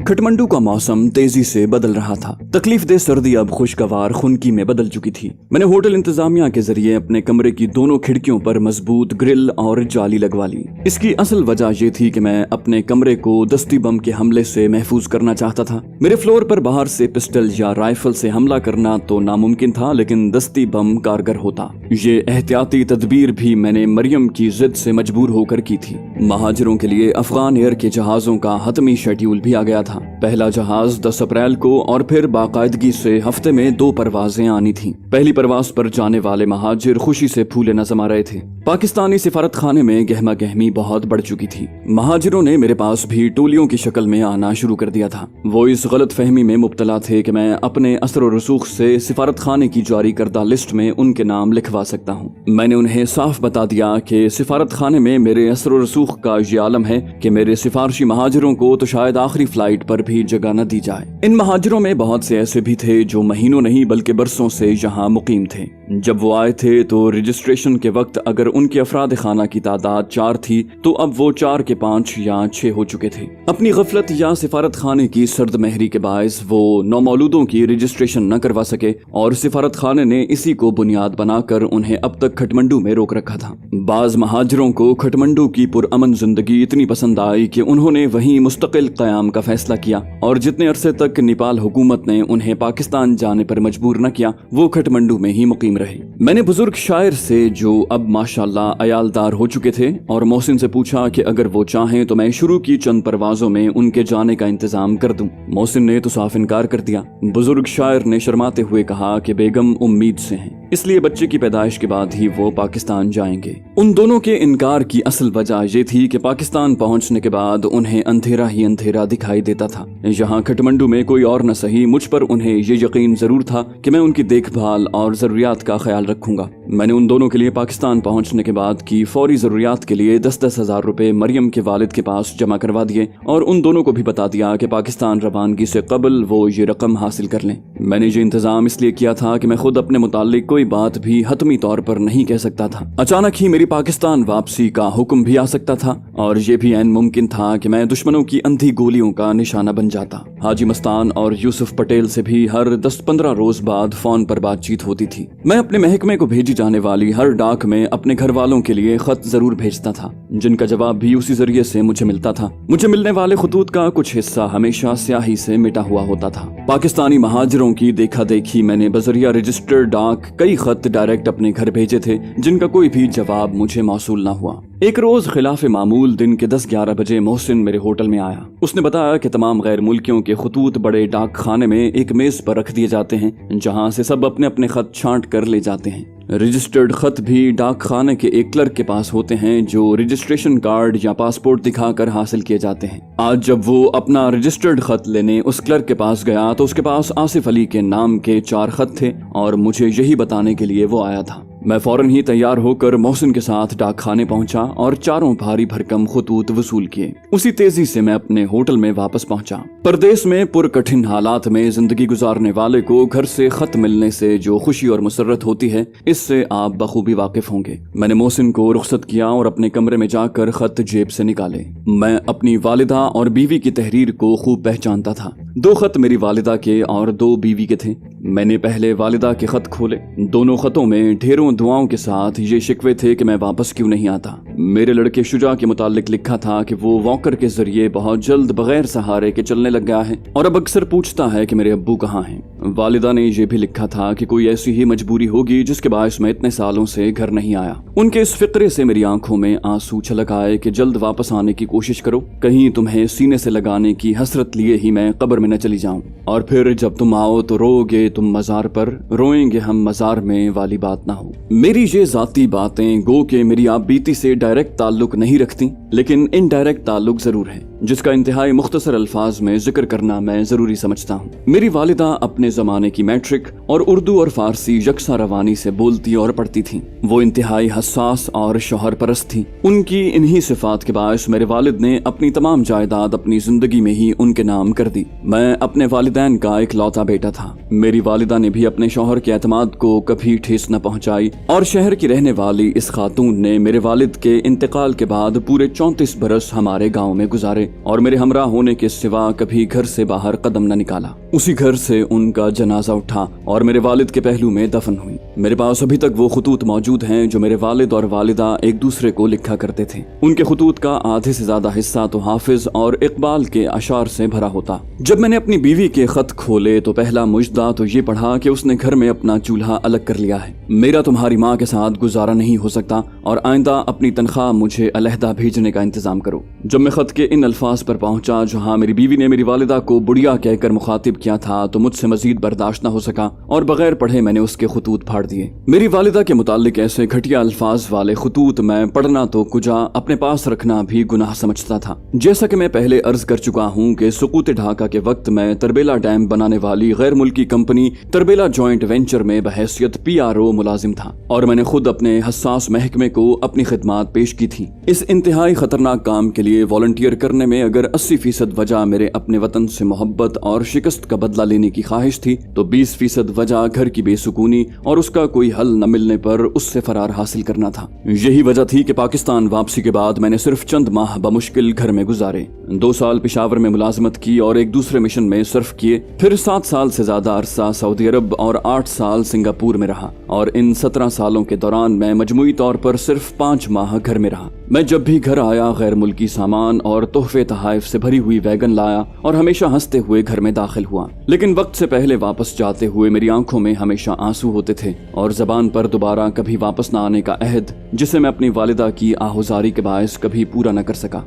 काठमांडू का मौसम तेजी से बदल रहा था। तकलीफदेह सर्दी अब खुशगवार खुनकी में बदल चुकी थी। मैंने होटल इंतजामिया के जरिए अपने कमरे की दोनों खिड़कियों पर मजबूत ग्रिल और जाली लगवा ली। इसकी असल वजह ये थी कि मैं अपने कमरे को दस्ती बम के हमले से महफूज करना चाहता था। मेरे फ्लोर पर बाहर से पिस्टल या राइफल से हमला करना तो नामुमकिन था, लेकिन दस्ती बम कारगर होता। ये एहतियाती तदबीर भी मैंने मरियम की जिद से मजबूर होकर की थी। महाजिरों के लिए अफगान एयर के जहाजों का हतमी शेड्यूल भी आ गया था। पहला जहाज 10 अप्रैल को और फिर बाकायदगी से हफ्ते में 2 परवाजें आनी थीं। पहली परवाज पर जाने वाले महाजिर खुशी से फूले न समा रहे थे। पाकिस्तानी सिफारत खाने में गहमा गहमी बहुत बढ़ चुकी थी। महाजिरों ने मेरे पास भी टोलियों की शक्ल में आना शुरू कर दिया था। वो इस गलत फहमी में मुब्तला थे कि मैं अपने असर और रसूख से सिफारत खाने की जारी करदा लिस्ट में उनके नाम लिखवा सकता हूँ। मैंने उन्हें साफ बता दिया कि सिफारत खाने में मेरे असर और रसूख का ये आलम है कि मेरे सिफारशी महाजिरों को तो शायद आखिरी फ्लाइट पर भी जगह न दी जाए। इन महाजिरों में बहुत से ऐसे भी थे जो महीनों नहीं बल्कि बरसों से यहाँ मुकीम थे। जब वो आए थे तो रजिस्ट्रेशन के वक्त अगर उनके अफराद खाना की तादाद 4 थी तो अब वो 4 के 5 या 6 हो चुके थे। अपनी गफलत या सिफारत खाने की सर्द महरी के बायस वो नौमौलूदों की रजिस्ट्रेशन न करवा सके और सिफारत खाने ने इसी को बुनियाद बनाकर उन्हें अब तक काठमांडू में रोक रखा था। बाज महाजिरों को काठमांडू की पुरअमन जिंदगी इतनी पसंद आई कि उन्होंने वहीं मुस्तकिल क़याम का फैसला किया और जितने अरसे तक नेपाल हुकूमत ने उन्हें पाकिस्तान जाने पर मजबूर न किया वो काठमांडू में ही मुकीम रहे। मैंने बुजुर्ग शायर से जो अब माशाल्लाह अयालदार हो चुके थे और मोहसिन से पूछा कि अगर वो चाहें तो मैं शुरू की चंद परवाजों में उनके जाने का इंतजाम कर दूं। मोहसिन ने तो साफ इनकार कर दिया। बुजुर्ग शायर ने शर्माते हुए कहा कि बेगम उम्मीद से हैं, इसलिए बच्चे की पैदाइश के बाद ही वो पाकिस्तान जाएंगे। उन दोनों के इनकार की असल वजह ये थी कि पाकिस्तान पहुंचने के बाद उन्हें अंधेरा ही अंधेरा दिखाई देता था। यहाँ काठमांडू में कोई और न सही, मुझ पर उन्हें ये यकीन जरूर था कि मैं उनकी देखभाल और जरूरियात का ख्याल रखूंगा। मैंने उन दोनों के लिए पाकिस्तान पहुंचने के बाद की फौरी जरूरियात के लिए 10-10 हजार रुपए मरियम के वालिद के पास जमा करवा दिए और उन दोनों को भी बता दिया कि पाकिस्तान रवानगी से कबल वो ये रकम हासिल कर लें। मैंने ये इंतजाम इसलिए किया था कि मैं खुद अपने मुतालिक कोई बात भी हतमी तौर पर नहीं कह सकता था। अचानक ही मेरी पाकिस्तान वापसी का हुक्म भी आ सकता था और ये भी ऐन मुमकिन था कि मैं दुश्मनों की अंधी गोलियों का निशाना बन जाता। हाजी मस्तान और यूसुफ पटेल से भी हर 10-15 रोज बाद फोन पर बातचीत होती थी। मैं अपने महकमे को भेजी जाने वाली हर डाक में अपने घर वालों के लिए खत जरूर भेजता था, जिनका जवाब भी उसी जरिए से मुझे मिलता था। मुझे मिलने वाले खतूत का कुछ हिस्सा हमेशा स्याही से मिटा हुआ होता था। पाकिस्तानी महाजिरों की देखा देखी मैंने बजरिया रजिस्टर्ड डाक कई खत डायरेक्ट अपने घर भेजे थे, जिनका कोई भी जवाब मुझे मौसूल न हुआ। एक रोज खिलाफ मामूल दिन के 10-11 बजे मोहसिन मेरे होटल में आया। उसने बताया कि तमाम गैर मुल्कियों के खतूत बड़े डाक खाने में एक मेज पर रख दिए जाते हैं, जहां से सब अपने अपने खत छांट कर ले जाते हैं। रजिस्टर्ड खत भी डाक खाने के एक क्लर्क के पास होते हैं जो रजिस्ट्रेशन कार्ड या पासपोर्ट दिखाकर हासिल किए जाते हैं। आज जब वो अपना रजिस्टर्ड खत लेने उस क्लर्क के पास गया तो उसके पास आसिफ अली के नाम के 4 खत थे और मुझे यही बताने के लिए वो आया था। मैं फौरन ही तैयार होकर मोहसिन के साथ डाक खाने पहुंचा और 4 भारी भरकम खतूत वसूल किए। उसी तेजी से मैं अपने होटल में वापस पहुंचा। परदेश में पुरकठिन हालात में जिंदगी गुजारने वाले को घर से खत मिलने से जो खुशी और मुसर्रत होती है, इससे आप बखूबी वाकिफ होंगे। मैंने मोहसिन को रुखसत किया और अपने कमरे में जाकर खत जेब से निकाले। मैं अपनी वालिदा और बीवी की तहरीर को खूब पहचानता था। 2 खत मेरी वालिदा के और 2 बीवी के थे। मैंने पहले वालिदा के खत खोले। दोनों खतों में ढेरों दुआओं के साथ ये शिकवे थे कि मैं वापस क्यों नहीं आता। मेरे लड़के शुजा के मुतालिक लिखा था कि वो वॉकर के जरिए बहुत जल्द बगैर सहारे के चलने लग गया है और अब अक्सर पूछता है कि मेरे अब्बू कहाँ हैं। वालिदा ने ये भी लिखा था कि कोई ऐसी ही मजबूरी होगी जिसके बायस मैं इतने सालों से घर नहीं आया। उनके इस फिक्रे से मेरी आंखों में आंसू छलक आए कि जल्द वापस आने की कोशिश करो, कहीं तुम्हें सीने से लगाने की हसरत लिए ही मैं कब्र में न चली जाऊं और फिर जब तुम आओ तो रोओगे तुम मजार पर, रोएंगे हम मजार में वाली बात ना हो। मेरी ये जाती बातें गो के मेरी आप बीती से डायरेक्ट ताल्लुक नहीं रखती, लेकिन इनडायरेक्ट ताल्लुक जरूर है। جس کا انتہائی مختصر الفاظ میں ذکر کرنا میں ضروری سمجھتا ہوں۔ میری والدہ اپنے زمانے کی میٹرک اور اردو اور فارسی یکساں روانی سے بولتی اور پڑھتی تھیں۔ وہ انتہائی حساس اور شوہر پرست تھیں۔ ان کی انہی صفات کے باعث میرے والد نے اپنی تمام جائیداد اپنی زندگی میں ہی ان کے نام کر دی۔ میں اپنے والدین کا اکلوتا بیٹا تھا۔ میری والدہ نے بھی اپنے شوہر کے اعتماد کو کبھی ٹھیس نہ پہنچائی اور شہر کی رہنے والی اس خاتون نے میرے والد کے انتقال کے بعد پورے 34 برس ہمارے گاؤں میں گزارے اور میرے ہمراہ ہونے کے سوا کبھی گھر سے باہر قدم نہ نکالا۔ اسی گھر سے ان کا جنازہ اٹھا اور میرے والد کے پہلو میں دفن ہوئی۔ میرے پاس ابھی تک وہ خطوط موجود ہیں جو میرے والد اور والدہ ایک دوسرے کو لکھا کرتے تھے۔ ان کے خطوط کا آدھے سے زیادہ حصہ تو حافظ اور اقبال کے اشعار سے بھرا ہوتا۔ جب میں نے اپنی بیوی کے خط کھولے تو پہلا مجدہ تو یہ پڑھا کہ اس نے گھر میں اپنا چولہا الگ کر لیا ہے۔ میرا تمہاری ماں کے ساتھ گزارا نہیں ہو سکتا اور آئندہ اپنی تنخواہ مجھے علیحدہ بھیجنے کا انتظام کرو۔ جب میں خط کے ان الفاظ پر پہنچا جہاں میری بیوی نے میری والدہ کو بڑھیا کہہ کر مخاطب کیا تھا تو مجھ سے مزید برداشت نہ ہو سکا اور بغیر پڑھے میں نے اس کے خطوط پھاڑ دیے۔ میری والدہ کے متعلق ایسے گھٹیا الفاظ والے خطوط میں پڑھنا تو کجا اپنے پاس رکھنا بھی گناہ سمجھتا تھا۔ جیسا کہ میں پہلے عرض کر چکا ہوں کہ سقوط ڈھاکہ کے وقت میں تربیلا ڈیم بنانے والی غیر ملکی کمپنی تربیلا جوائنٹ وینچر میں بحیثیت PRO ملازم تھا اور میں نے خود اپنے حساس محکمے کو اپنی خدمات پیش کی تھی۔ اس انتہائی خطرناک کام کے لیے والنٹیئر کرنے میں اگر 80% وجہ میرے اپنے وطن سے محبت اور شکست کا بدلہ لینے کی خواہش تھی تو 20% وجہ گھر کی بے سکونی اور اس کا کوئی حل نہ ملنے پر اس سے فرار حاصل کرنا تھا۔ یہی وجہ تھی کہ پاکستان واپسی کے بعد میں نے صرف چند ماہ بمشکل گھر میں گزارے۔ 2 سال پشاور میں ملازمت کی اور ایک دوسرے مشن میں صرف کیے، پھر 7 سال سے زیادہ عرصہ سعودی عرب اور 8 سال سنگاپور میں رہا اور ان 17 سالوں کے دوران میں مجموعی طور پر صرف 5 ماہ گھر میں رہا۔ میں جب بھی گھر آیا غیر ملکی سامان اور تحفے تحائف سے بھری ہوئی ویگن لایا اور ہمیشہ ہنستے ہوئے گھر میں داخل ہوا، لیکن وقت سے پہلے واپس جاتے ہوئے میری آنکھوں میں ہمیشہ آنسو ہوتے تھے اور زبان پر دوبارہ کبھی واپس نہ آنے کا عہد جسے میں اپنی والدہ کی آہوزاری کے باعث کبھی پورا نہ کر سکا۔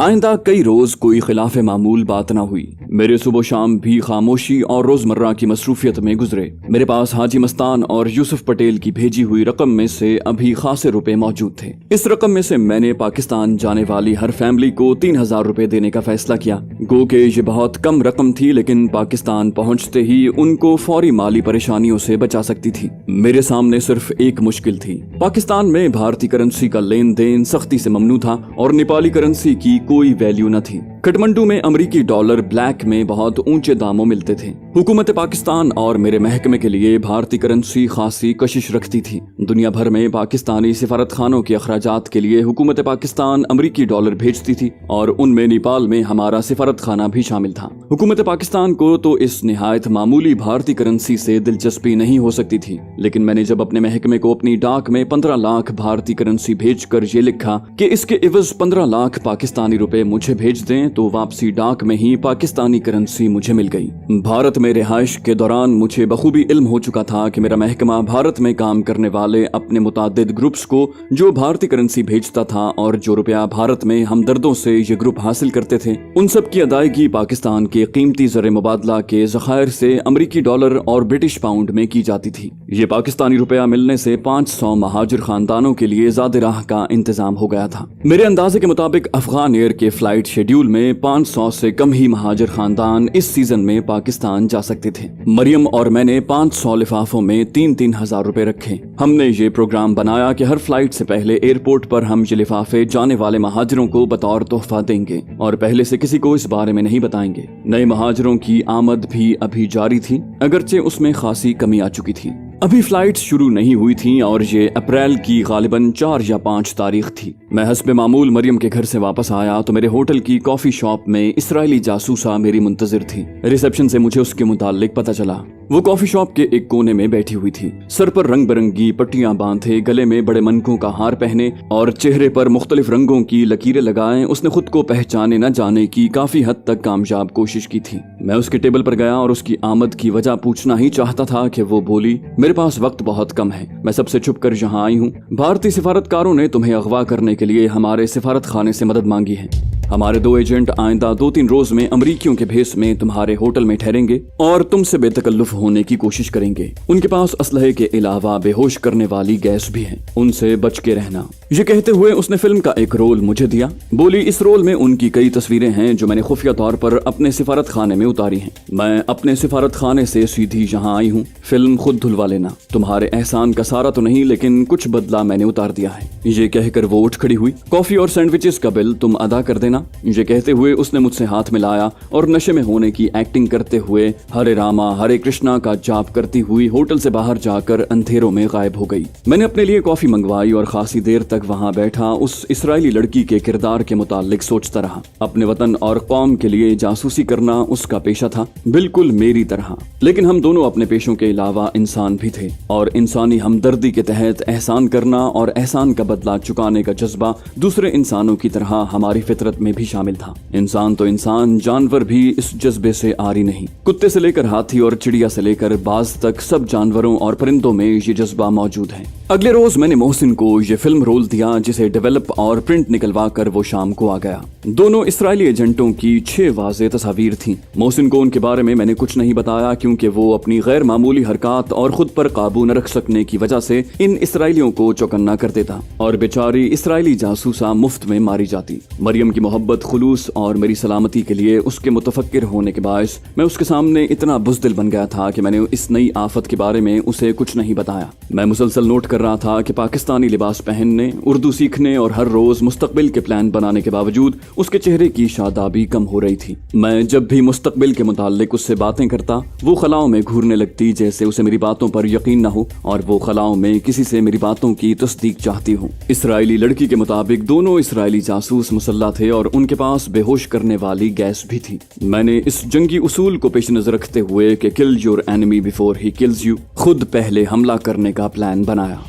آئندہ کئی روز کوئی خلاف معمول بات نہ ہوئی۔ میرے صبح و شام بھی خاموشی اور روزمرہ کی مصروفیت میں گزرے۔ میرے پاس حاجی مستان اور یوسف پٹیل کی بھیجی ہوئی رقم میں سے ابھی خاصے روپے موجود تھے۔ اس رقم میں سے میں نے پاکستان جانے والی ہر فیملی کو 3000 روپے دینے کا فیصلہ کیا۔ گو کہ یہ بہت کم رقم تھی لیکن پاکستان پہنچتے ہی ان کو فوری مالی پریشانیوں سے بچا سکتی تھی۔ میرے سامنے صرف ایک مشکل تھی۔ پاکستان میں بھارتی کرنسی کا لین دین سختی سے ممنوع تھا اور نیپالی کرنسی کی کوئی ویلیو نہ تھی۔ کٹمنڈو میں امریکی ڈالر بلیک میں بہت اونچے داموں ملتے تھے۔ حکومت پاکستان اور میرے محکمے کے لیے بھارتی کرنسی خاصی کشش رکھتی تھی۔ دنیا بھر میں پاکستانی سفارت خانوں کے اخراجات کے لیے حکومت پاکستان امریکی ڈالر بھیجتی تھی اور ان میں نیپال میں ہمارا سفارت خانہ بھی شامل تھا۔ حکومت پاکستان کو تو اس نہایت معمولی بھارتی کرنسی سے دلچسپی نہیں ہو سکتی تھی، لیکن میں نے جب اپنے محکمے کو اپنی ڈاک میں 15 لاکھ بھارتی کرنسی بھیج کر یہ لکھا کہ اس کے عوض 15 لاکھ پاکستانی روپے مجھے بھیج دیں تو واپسی ڈاک میں ہی پاکستانی کرنسی مجھے مل گئی۔ بھارت میں رہائش کے دوران مجھے بخوبی علم ہو چکا تھا کہ میرا محکمہ بھارت میں کام کرنے والے اپنے متعدد گروپس کو جو بھارتی کرنسی بھیجتا تھا اور جو روپیہ بھارت میں ہمدردوں سے یہ گروپ حاصل کرتے تھے ان سب کی ادائیگی پاکستان کے قیمتی زر مبادلہ کے ذخائر سے امریکی ڈالر اور برٹش پاؤنڈ میں کی جاتی تھی۔ یہ پاکستانی روپیہ ملنے سے 500 مہاجر خاندانوں کے لیے زیادہ راہ کا انتظام ہو گیا تھا۔ میرے اندازے کے مطابق افغان ایئر کے فلائٹ شیڈیول میں 500 سے کم ہی مہاجر خاندان اس سیزن میں پاکستان جا سکتے تھے۔ مریم اور میں نے 500 لفافوں میں 3-3 ہزار روپے رکھے۔ ہم نے یہ پروگرام بنایا کہ ہر فلائٹ سے پہلے ایئرپورٹ پر ہم یہ لفافے جانے والے مہاجروں کو بطور تحفہ دیں گے اور پہلے سے کسی کو اس بارے میں نہیں بتائیں گے۔ نئے مہاجروں کی آمد بھی ابھی جاری تھی، اگرچہ اس میں خاصی کمی آ چکی تھی۔ ابھی فلائٹس شروع نہیں ہوئی تھیں اور یہ اپریل کی غالباً 4 یا 5 تاریخ تھی۔ میں حسب معمول مریم کے گھر سے واپس آیا تو میرے ہوٹل کی کافی شاپ میں اسرائیلی جاسوسہ میری منتظر تھی۔ ریسپشن سے مجھے اس کے متعلق پتہ چلا۔ وہ کافی شاپ کے ایک کونے میں بیٹھی ہوئی تھی، سر پر رنگ برنگی پٹیاں باندھے، گلے میں بڑے منکوں کا ہار پہنے اور چہرے پر مختلف رنگوں کی لکیریں لگائے اس نے خود کو پہچانے نہ جانے کی کافی حد تک کامیاب کوشش کی تھی۔ میں اس کے ٹیبل پر گیا اور اس کی آمد کی وجہ پوچھنا ہی چاہتا تھا کہ وہ بولی، میرے پاس وقت بہت کم ہے، میں سب سے چھپ کر یہاں آئی ہوں۔ بھارتی سفارتکاروں نے تمہیں اغوا کرنے کے لیے ہمارے سفارت خانے سے مدد مانگی ہے۔ हमारे 2 एजेंट आइंदा 2-3 रोज में अमरीकियों के भेस में तुम्हारे होटल में ठहरेंगे और तुमसे बेतकल्लुफ होने की कोशिश करेंगे। उनके पास असलहे के अलावा बेहोश करने वाली गैस भी है, उनसे बच के रहना। ये कहते हुए उसने फिल्म का एक रोल मुझे दिया। बोली, इस रोल में उनकी कई तस्वीरें हैं जो मैंने खुफिया तौर पर अपने सिफारत खाने में उतारी हैं। मैं अपने सिफारत खाने से सीधी यहाँ आई हूँ। फिल्म खुद धुलवा लेना। तुम्हारे एहसान का सारा तो नहीं, लेकिन कुछ बदला मैंने उतार दिया है। ये कहकर वो उठ खड़ी हुई। कॉफी और सैंडविचेस का बिल तुम अदा कर देना। ये कहते हुए उसने मुझसे हाथ मिलाया और नशे में होने की एक्टिंग करते हुए हरे रामा हरे कृष्णा का जाप करती हुई होटल से बाहर जाकर अंधेरों में गायब हो गई। मैंने अपने लिए कॉफी मंगवाई और खासी देर तक वहां बैठा उस इस्राएली लड़की के किरदार के मुतालिक सोचता रहा। अपने वतन और कौम के लिए जासूसी करना उसका पेशा था, बिल्कुल मेरी तरह। लेकिन हम दोनों अपने पेशों के अलावा इंसान भी थे और इंसानी हमदर्दी के तहत एहसान करना और एहसान का बदला चुकाने का जज्बा दूसरे इंसानों की तरह हमारी फितरत में भी शामिल था। इंसान तो इंसान, जानवर भी इस जज्बे से आरी नहीं। कुत्ते से लेकर हाथी और चिड़िया से लेकर बाज तक सब जानवरों और परिंदों में ये जज्बा मौजूद है। अगले रोज मैंने मोहसिन को ये फिल्म रोल दिया, जिसे डेवलप और प्रिंट निकलवा कर वो शाम को आ गया। दोनों इस्राएली एजेंटों की 6 वाज़ेह तस्वीर थीं। मोहसिन को उनके बारे में मैंने कुछ नहीं बताया, क्योंकि वो अपनी गैर मामूली हरकत और खुद पर काबू न रख सकने की वजह से इन इसराइलियों को चौकन्ना कर देता और बेचारी इसराइली जासूसा मुफ्त में मारी जाती। मरियम की मोहब्बत, खुलूस और मेरी सलामती के लिए उसके मुतफक्किर होने के बायस मैं उसके सामने इतना बुज़दिल बन गया था कि मैंने इस नई आफत के बारे में उसे कुछ नहीं बताया। मैं मुसलसल नोट कर रहा था कि पाकिस्तानी लिबास पहनने, उर्दू सीखने और हर रोज मुस्तकबिल के प्लान बनाने के बावजूद उसके चेहरे की शादाबी कम हो रही थी। मैं जब भी मुस्तकबिल के मुताल्लिक उससे बातें करता, वो खलाओं में घूरने लगती जैसे उसे मेरी बातों पर यकीन न हो और वो खलाओं में किसी से मेरी बातों की तस्दीक चाहती हूँ। इसराइली लड़की के मुताबिक दोनों इसराइली जासूस मुसल्ला थे और उनके पास बेहोश करने वाली गैस भी थी। मैंने इस जंगी उसूल को पेश नजर रखते हुए कि kill your enemy before he kills you, खुद पहले हमला करने का प्लान बनाया।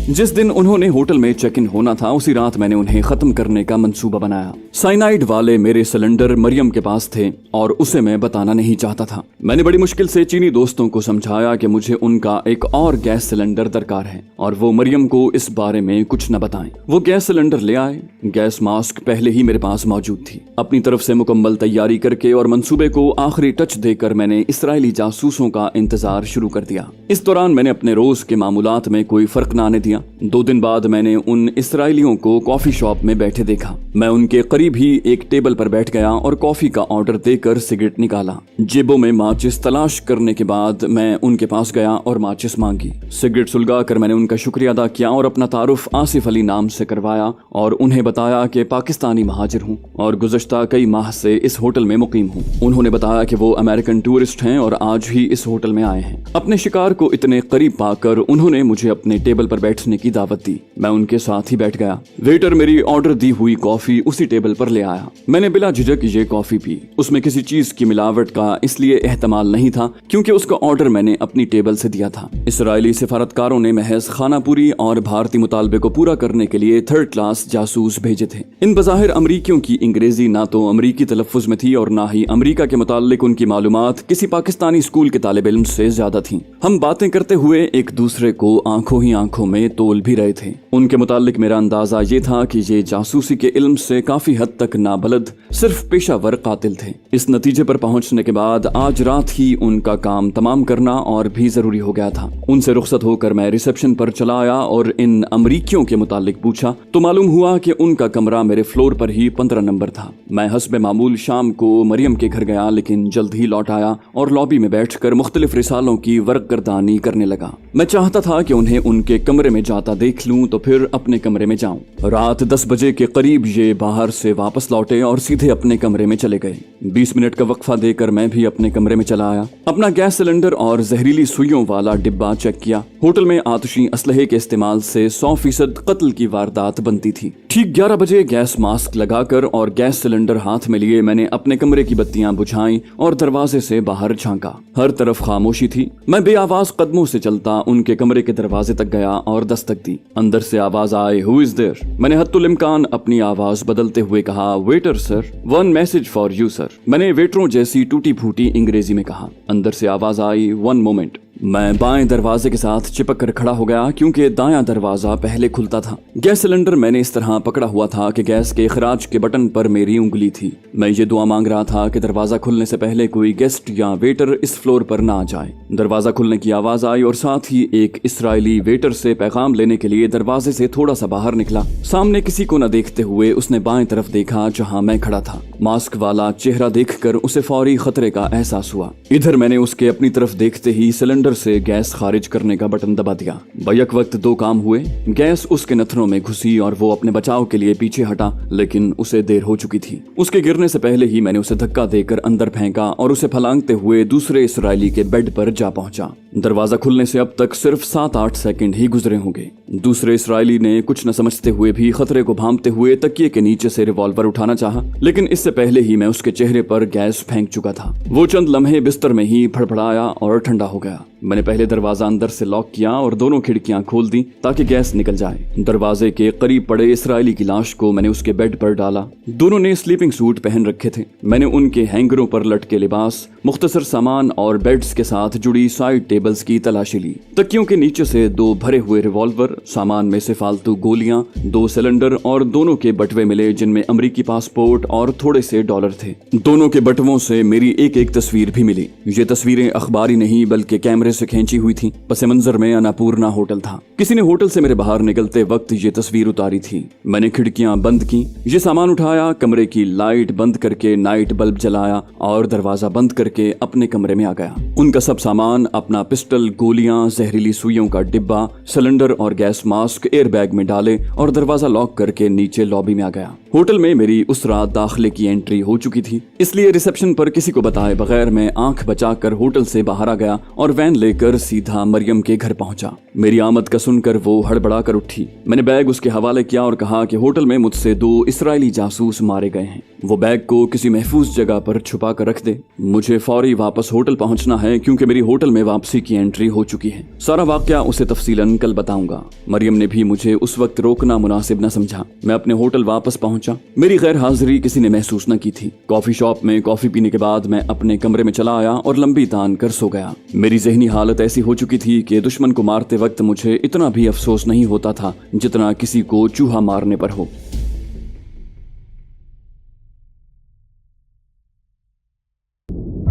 जिस दिन उन्होंने होटल में चेक इन होना था, उसी रात मैंने उन्हें खत्म करने का मंसूबा बनाया। साइनाइड वाले मेरे सिलेंडर मरियम के पास थे और उसे मैं बताना नहीं चाहता था। मैंने बड़ी मुश्किल से चीनी दोस्तों को समझाया कि मुझे उनका एक और गैस सिलेंडर दरकार है और वो मरियम को इस बारे में कुछ न बताएं। वो गैस सिलेंडर ले आए। गैस मास्क पहले ही मेरे पास मौजूद थी। अपनी तरफ से मुकम्मल तैयारी करके और मंसूबे को आखिरी टच देकर मैंने इसराइली जासूसों का इंतजार शुरू कर दिया। इस दौरान मैंने अपने रोज के मामूलात में कोई फर्क न आने दिया। 2 दिन बाद मैंने उन इसराइलियों को कॉफी शॉप में बैठे देखा। मैं उनके करीब ही एक टेबल पर बैठ गया और कॉफी का ऑर्डर देकर सिगरेट निकाला। जेबों में माचिस तलाश करने के बाद मैं उनके पास गया और माचिस मांगी। सिगरेट सुलगा कर मैंने उनका शुक्रिया अदा किया और अपना तारुफ आसिफ अली नाम से करवाया और उन्हें बताया कि पाकिस्तानी महाजिर हूँ और गुज़श्ता कई माह से इस होटल में मुकीम हूँ। उन्होंने बताया कि वो अमेरिकन टूरिस्ट हैं और आज ही इस होटल में आए हैं। अपने शिकार को इतने करीब पाकर उन्होंने मुझे अपने टेबल पर बैठने की दावत दी। मैं उनके साथ ही बैठ गया। वेटर मेरी ऑर्डर दी हुई कॉफी उसी टेबल पर ले आया। मैंने बिला झिझक ये कॉफी पी। उसमें किसी चीज की मिलावट का इसलिए एहतमाल नहीं था क्योंकि उसका ऑर्डर मैंने अपनी टेबल से दिया था। इसराइली सिफारतकारों ने महज खानापुरी और भारतीय मुतालबे को पूरा करने के लिए 3rd क्लास जासूस भेजे थे। इन बज़ाहिर अमरीकियों की अंग्रेजी ना तो अमरीकी तलफ्फुज में थी और ना ही अमरीका के मुताल्लिक उनकी मालूमात किसी पाकिस्तानी स्कूल के तालिब इल्म से ज्यादा थी। हम बातें करते हुए एक दूसरे को आंखों ही आंखों में तोल भी रहे थे। उनके मुताल्लिक मेरा अंदाजा ये था कि ये जासूसी के इल्म से काफी हद तक नाबलद सिर्फ पेशावर कातिल थे। इस नतीजे पर पहुंचने के बाद आज रात ही उनका काम तमाम करना और भी जरूरी हो गया था। उनसे रुखसत होकर मैं रिसेप्शन पर चला आया और इन अमरीकियों के मुताल्लिक पूछा तो मालूम हुआ कि उनका कमरा मेरे फ्लोर पर ही 15 नंबर था। मैं हस्बे मामूल शाम को मरियम के घर गया, लेकिन जल्द ही लौट आया और लॉबी में बैठकर मुख्तलिफ रिसालों की वर्कगर्दानी करने लगा। मैं चाहता था कि उन्हें उनके कमरे में जाता देख लूं तो फिर अपने कमरे में जाऊं। रात 10 बजे के करीब ये बाहर से वापस लौटे और सीधे अपने कमरे में चले गए। 20 मिनट का वक्फा देकर मैं भी अपने कमरे में चला आया। अपना गैस सिलेंडर और जहरीली सुइयों वाला डिब्बा चेक किया। होटल में आतिशी असलहे के इस्तेमाल से 100% कत्ल की वारदात बनती थी। ठीक 11 बजे गैस मास्क लगाकर और गैस सिलेंडर हाथ में लिए मैंने अपने कमरे की बत्तियां बुझाईं और दरवाजे से बाहर झांका। हर तरफ खामोशी थी। मैं बेआवाज कदमों से चलता उनके कमरे के दरवाजे तक गया और दस्तक दी। अंदर से आवाज आए, हु इज देयर? मैंने हत्तुल इम्कान अपनी आवाज बदलते हुए कहा, waiter sir, 1 message for you sir. मैंने वेटरों जैसी टूटी फूटी अंग्रेजी में कहा। अंदर से आवाज आई, 1 मोमेंट। मैं बाएं दरवाजे के साथ चिपक कर खड़ा हो गया क्योंकि दायां दरवाजा पहले खुलता था। गैस सिलेंडर मैंने इस तरह पकड़ा हुआ था कि गैस के खराज के बटन पर मेरी उंगली थी। मैं ये दुआ मांग रहा था कि दरवाजा खुलने से पहले कोई गेस्ट या वेटर इस फ्लोर पर ना आ जाए। दरवाजा खुलने की आवाज आई और साथ ही एक इसराइली वेटर से पैगाम लेने के लिए दरवाजे से थोड़ा सा बाहर निकला। सामने किसी को न देखते हुए उसने बाएं तरफ देखा जहां मैं खड़ा था। मास्क वाला चेहरा देखकर उसे फौरी खतरे का एहसास हुआ। इधर मैंने उसके अपनी तरफ देखते ही सिलेंडर से गैस खारिज करने का बटन दबा दिया। बैक वक्त दो काम हुए। गैस उसके नथनों में घुसी और वो अपने बचाव के लिए पीछे हटा, लेकिन उसे देर हो चुकी थी। उसके गिरने से पहले ही मैंने उसे धक्का देकर अंदर फेंका और उसे फलांगते हुए दूसरे इसराइली के बेड पर जा पहुंचा। दरवाजा खुलने से अब तक सिर्फ 7-8 सेकंड ही गुजरे होंगे। दूसरे इसराइली ने कुछ न समझते हुए भी खतरे को भांपते हुए तकिए के नीचे से रिवॉल्वर उठाना चाहा, लेकिन इससे पहले ही मैं उसके चेहरे पर गैस फेंक चुका था। वो चंद लम्हे बिस्तर में ही फड़फड़ाया और ठंडा हो गया। मैंने पहले दरवाजा अंदर से लॉक किया और दोनों खिड़कियां खोल दी ताकि गैस निकल जाए। दरवाजे के करीब पड़े इसराइली की लाश को मैंने उसके बेड पर डाला। दोनों ने स्लीपिंग सूट पहन रखे थे। मैंने उनके हैंगरों पर लटके लिबास, मुख्तसर सामान और बेड्स के साथ जुड़ी साइड टेबल्स की तलाशी ली। तकियों के नीचे से 2 भरे हुए रिवॉल्वर, सामान में से फालतू गोलियां, 2 सिलेंडर और दोनों के बटवे मिले जिनमें अमेरिकी पासपोर्ट और थोड़े से डॉलर थे। दोनों के बटवों से मेरी एक तस्वीर भी मिली। ये तस्वीरें अखबारी नहीं बल्कि कैमरे से खींची हुई थी। पस मंजर में अन्नपूर्णा होटल था। किसी ने होटल से मेरे बाहर निकलते वक्त ये तस्वीर उतारी थी। मैंने खिड़कियां बंद की, ये सामान उठाया, कमरे की लाइट बंद करके नाइट बल्ब जलाया और दरवाजा बंद करके अपने कमरे में आ गया। उनका सब सामान, अपना पिस्टल, गोलियां, जहरीली सुइयों का डिब्बा, सिलेंडर और गैस मास्क एयर बैग में डाले और दरवाजा लॉक करके नीचे लॉबी में आ गया। होटल में मेरी उस रात दाखिले की एंट्री हो चुकी थी, इसलिए रिसेप्शन पर किसी को बताए बगैर मैं आंख बचाकर होटल से बाहर आ गया और वैन लेकर सीधा मरियम के घर पहुंचा। मेरी आमद का सुनकर वो हड़बड़ा कर उठी। मैंने बैग उसके हवाले किया और कहा कि होटल में मुझसे 2 इसराइली जासूस मारे गए हैं। वो बैग को किसी महफूज जगह पर छुपा कर रख दे। मुझे फौरी वापस होटल पहुंचना है क्योंकि मेरी होटल में वापसी की एंट्री हो चुकी है। सारा वाकया उसे तफसीलन कल बताऊंगा। मरियम ने भी मुझे उस वक्त रोकना मुनासिब न समझा। मैं अपने होटल वापस पहुंचा। मेरी गैर हाजिरी किसी ने महसूस न की थी। कॉफी शॉप में कॉफी पीने के बाद मैं अपने कमरे में चला आया और लंबी तान कर सो गया। मेरी जहनी हालत ऐसी हो चुकी थी कि दुश्मन को मारते वक्त मुझे इतना भी अफसोस नहीं होता था जितना किसी को चूहा मारने पर हो।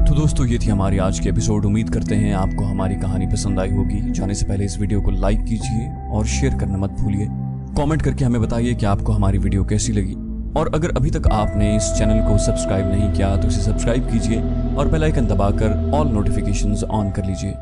तो दोस्तों, ये थी हमारी आज की एपिसोड। उम्मीद करते हैं आपको हमारी कहानी पसंद आई होगी। जाने से पहले इस वीडियो को लाइक कीजिए और शेयर करना मत भूलिए। कमेंट करके हमें बताइए कि आपको हमारी वीडियो कैसी लगी। और अगर अभी तक आपने इस चैनल को सब्सक्राइब नहीं किया तो इसे सब्सक्राइब कीजिए और बेल आइकन दबाकर ऑल नोटिफिकेशंस ऑन कर लीजिए।